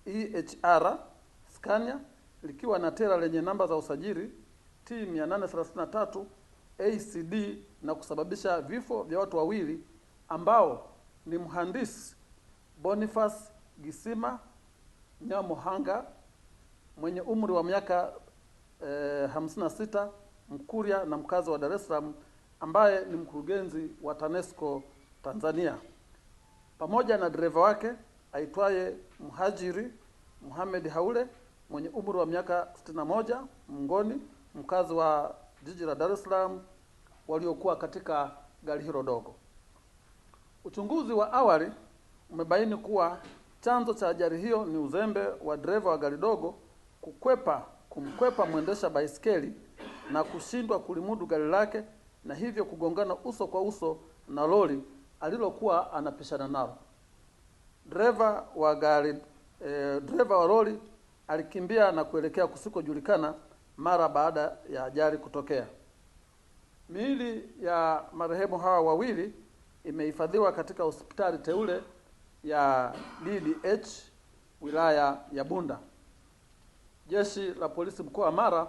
EHR Scania likiwa na tela lenye namba za usajili T833 ACD na kusababisha vifo vya watu wawili ambao ni mhandisi Boniface Gisima Nyamohanga mwenye umri wa miaka 56, Mkuria na mkazi wa Dar es Salaam, ambaye ni mkurugenzi wa TANESCO Tanzania, pamoja na dereva wake aitwaye Mhajiri Muhammad Haule mwenye umri wa miaka 61, Mngoni, mkazi wa jiji la Dar es Salaam, waliokuwa katika gari hilo dogo. Uchunguzi wa awali umebaini kuwa chanzo cha ajali hiyo ni uzembe wa dereva wa gari dogo kumkwepa mwendesha baisikeli na kushindwa kulimudu gari lake, na hivyo kugongana uso kwa uso na lori alilokuwa anapishana nalo. Dereva wa lori alikimbia na kuelekea kusikojulikana mara baada ya ajali kutokea. Miili ya marehemu hawa wawili imehifadhiwa katika hospitali teule ya DDH wilaya ya Bunda. Jeshi la polisi mkoa wa Mara